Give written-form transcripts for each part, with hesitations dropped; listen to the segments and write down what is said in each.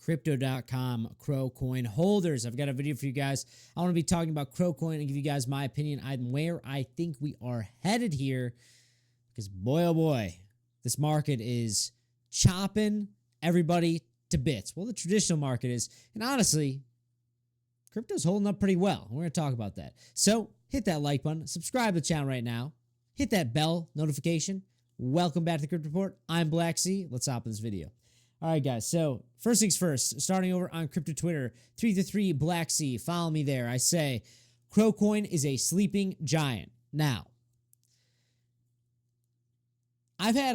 Crypto.com Crow coin holders. I've got a video for you guys. I want to be talking about Crow coin and give you guys my opinion on where I think we are headed here. Because boy, oh boy, this market is chopping everybody to bits. Well, the traditional market is. And honestly, crypto's holding up pretty well. We're going to talk about that. So hit that like button. Subscribe to the channel right now. Hit that bell notification. Welcome back to the Crypto Report. I'm Blacksea. Let's hop in this video. All right, guys. So first things first, starting over on crypto Twitter, 333 Blacksea. Follow me there. I say Crow coin is a sleeping giant. Now, I've had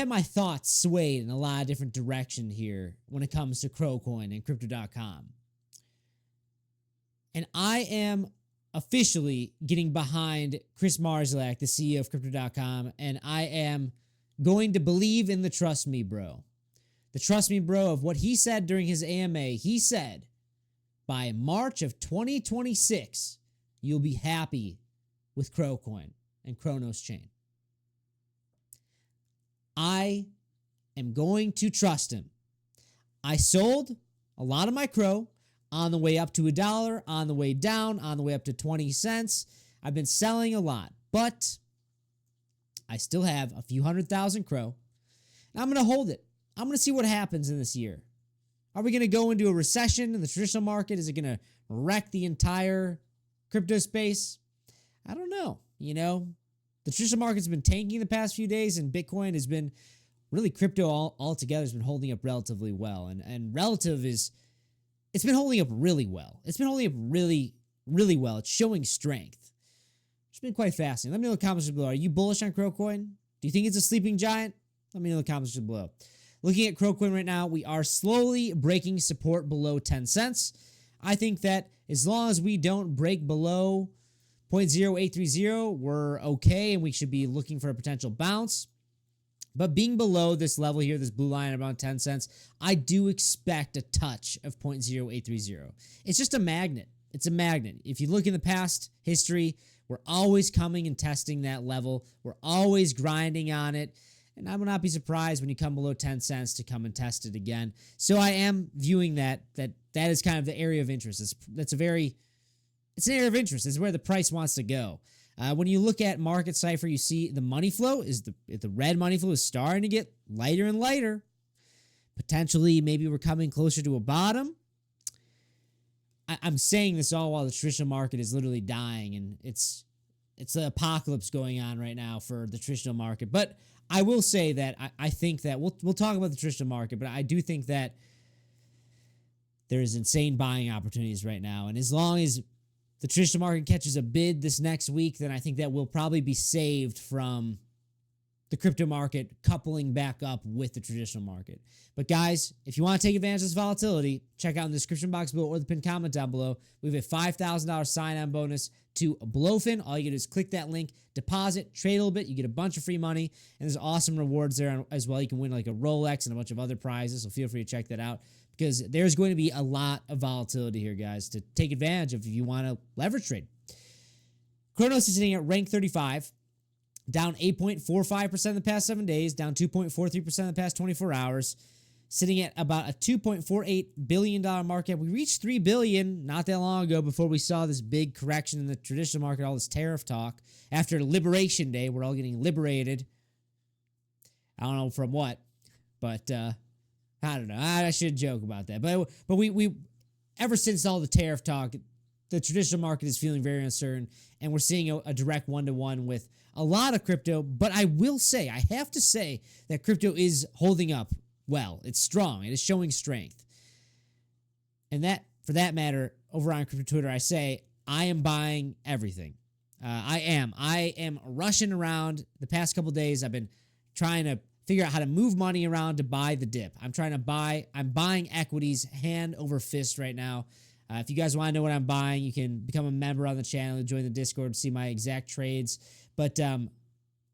my thoughts swayed in a lot of different directions here when it comes to Crow coin and crypto.com. And I am officially getting behind Chris Marszalek, the CEO of crypto.com, and I am going to believe in the trust me bro. The trust me bro of what he said during his AMA. He said, by March of 2026, you'll be happy with Crow coin and Cronos chain. I am going to trust him. I sold a lot of my Crow on the way up to $1, on the way down, on the way up to 20 cents. I've been selling a lot, but I still have a few 100,000 Crow. And I'm going to hold it. I'm going to see what happens in this year. Are we going to go into a recession in the traditional market? Is it going to wreck the entire crypto space? I don't know. You know, the traditional market's been tanking the past few days, and Bitcoin has been really crypto altogether has been holding up relatively well. And relative is, it's been holding up really well. It's been holding up really, really well. It's showing strength. It's been quite fascinating. Let me know in the comments below. Are you bullish on Crow coin? Do you think it's a sleeping giant? Let me know in the comments below. Looking at Crow coin right now, we are slowly breaking support below 10 cents. I think that as long as we don't break below 0.0830, we're okay, and we should be looking for a potential bounce. But being below this level here, this blue line around 10 cents, I do expect a touch of 0.0830. It's just a magnet. It's a magnet. If you look in the past history, we're always coming and testing that level. We're always grinding on it. And I will not be surprised when you come below 10 cents to come and test it again. So I am viewing that is kind of the area of interest. It's an area of interest. It's where the price wants to go. When you look at market cipher, you see the money flow the red money flow is starting to get lighter and lighter. Potentially, maybe we're coming closer to a bottom. I'm saying this all while the traditional market is literally dying, and it's an apocalypse going on right now for the traditional market. But I will say that I think that we'll talk about the traditional market, but I do think that there's insane buying opportunities right now, and as long as the traditional market catches a bid this next week, then I think that we'll probably be saved from the crypto market coupling back up with the traditional market. But guys, if you want to take advantage of this volatility, check out in the description box below or the pinned comment down below. We have a $5,000 sign-on bonus to Blowfin. All you get is click that link, deposit, trade a little bit. You get a bunch of free money, and there's awesome rewards there as well. You can win like a Rolex and a bunch of other prizes, so feel free to check that out, because there's going to be a lot of volatility here, guys, to take advantage of if you want to leverage trade. Cronos is sitting at rank 35, down 8.45% in the past 7 days, down 2.43% in the past 24 hours, sitting at about a $2.48 billion market cap. We reached $3 billion not that long ago before we saw this big correction in the traditional market, all this tariff talk. After Liberation Day, we're all getting liberated. I don't know from what, but I don't know. I should joke about that. But we ever since all the tariff talk, the traditional market is feeling very uncertain, and we're seeing a direct one-to-one with a lot of crypto. But I will say, I have to say that crypto is holding up well. It's strong. It is showing strength. And that, for that matter, over on crypto Twitter, I say I am buying everything. I am rushing around. The past couple days, I've been trying to figure out how to move money around to buy the dip. I'm buying equities hand over fist right now. If you guys want to know what I'm buying, you can become a member on the channel and join the Discord to see my exact trades. But I'm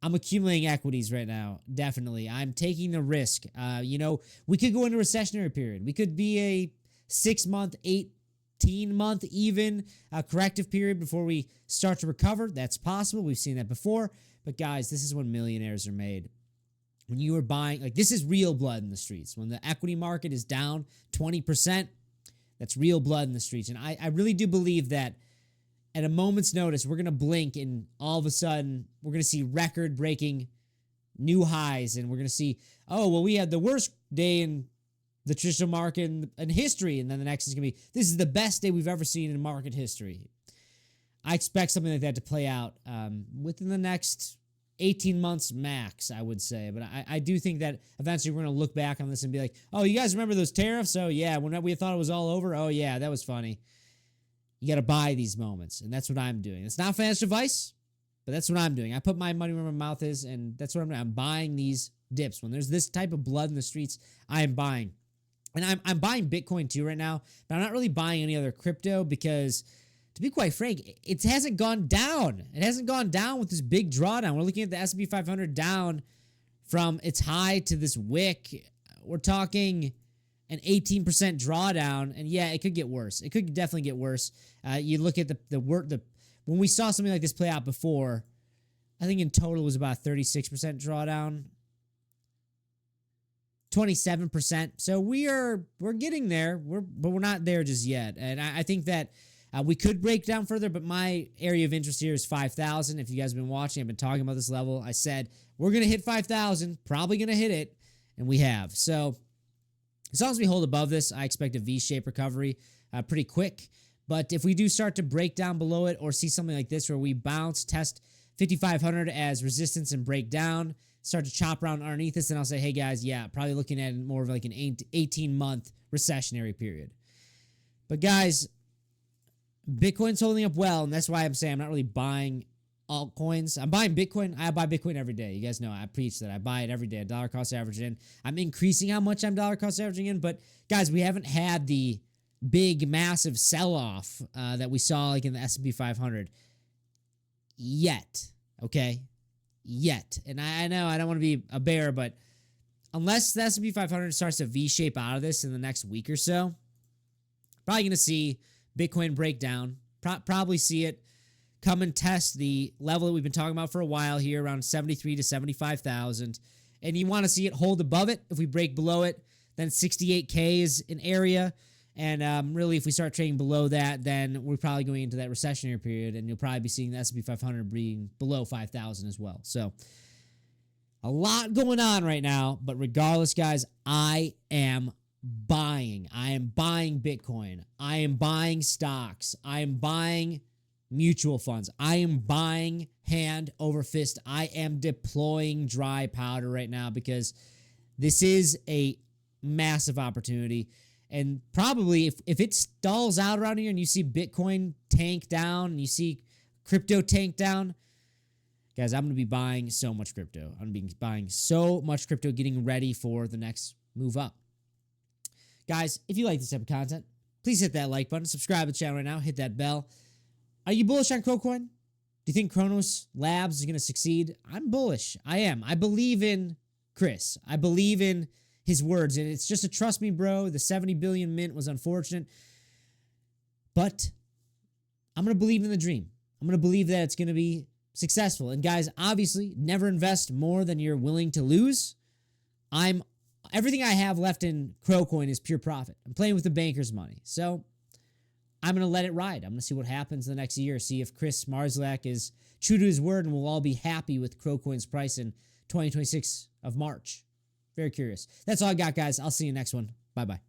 accumulating equities right now, definitely. I'm taking the risk. You know, we could go into a recessionary period. We could be a 6-month, 18-month even corrective period before we start to recover. That's possible. We've seen that before. But guys, this is when millionaires are made. when you are buying, like this is real blood in the streets. When the equity market is down 20%, that's real blood in the streets. And I really do believe that at a moment's notice, we're going to blink and all of a sudden we're going to see record breaking new highs. And we're going to see, oh, well, we had the worst day in the traditional market in history. And then the next is going to be, this is the best day we've ever seen in market history. I expect something like that to play out within the next 18 months max, I would say. But I do think that eventually we're going to look back on this and be like, oh, you guys remember those tariffs? Oh, yeah, when we thought it was all over? Oh, yeah, that was funny. You got to buy these moments, and that's what I'm doing. It's not financial advice, but that's what I'm doing. I put my money where my mouth is, and that's what I'm doing. I'm buying these dips. When there's this type of blood in the streets, I am buying. And I'm buying Bitcoin too right now, but I'm not really buying any other crypto because, to be quite frank, it hasn't gone down. It hasn't gone down with this big drawdown. We're looking at the S&P 500 down from its high to this wick. We're talking an 18% drawdown, and yeah, it could get worse. It could definitely get worse. You look at the when we saw something like this play out before, I think in total it was about 36% drawdown, 27%. So we're getting there. But we're not there just yet. And I think that we could break down further, but my area of interest here is 5,000. If you guys have been watching, I've been talking about this level. I said we're gonna hit 5,000, probably gonna hit it, and we have. So as long as we hold above this, I expect a V-shaped recovery pretty quick. But if we do start to break down below it or see something like this where we bounce, test 5,500 as resistance and break down, start to chop around underneath this, then I'll say, hey guys, yeah, probably looking at more of like an 18-month recessionary period. But guys, Bitcoin's holding up well, and that's why I'm saying I'm not really buying altcoins. I'm buying Bitcoin. I buy Bitcoin every day. You guys know I preach that. I buy it every day. Dollar cost average in. I'm increasing how much I'm dollar cost averaging in, but guys, we haven't had the big, massive sell-off that we saw like in the S&P 500 yet, okay? Yet. And I know I don't want to be a bear, but unless the S&P 500 starts to V-shape out of this in the next week or so, probably going to see Bitcoin break down, probably see it come and test the level that we've been talking about for a while here, around 73 to 75,000. And you want to see it hold above it. If we break below it, then 68K is an area. And really, if we start trading below that, then we're probably going into that recessionary period, and you'll probably be seeing the S&P 500 being below 5,000 as well. So a lot going on right now, but regardless, guys, I am buying. I am buying Bitcoin. I am buying stocks. I am buying mutual funds. I am buying hand over fist. I am deploying dry powder right now because this is a massive opportunity. And probably if it stalls out around here and you see Bitcoin tank down and you see crypto tank down, guys, I'm going to be buying so much crypto. I'm going to be buying so much crypto, getting ready for the next move up. Guys, if you like this type of content, please hit that like button, subscribe to the channel right now, hit that bell. Are you bullish on Crocoin? Do you think Cronos Labs is going to succeed? I'm bullish. I am. I believe in Chris. I believe in his words, and it's just a trust me, bro. The 70 billion mint was unfortunate, but I'm going to believe in the dream. I'm going to believe that it's going to be successful. And guys, obviously, never invest more than you're willing to lose. Everything I have left in Crocoin is pure profit. I'm playing with the banker's money. So I'm going to let it ride. I'm going to see what happens the next year, see if Chris Marszalek is true to his word, and we'll all be happy with Crocoin's price in 2026 of March. Very curious. That's all I got, guys. I'll see you next one. Bye-bye.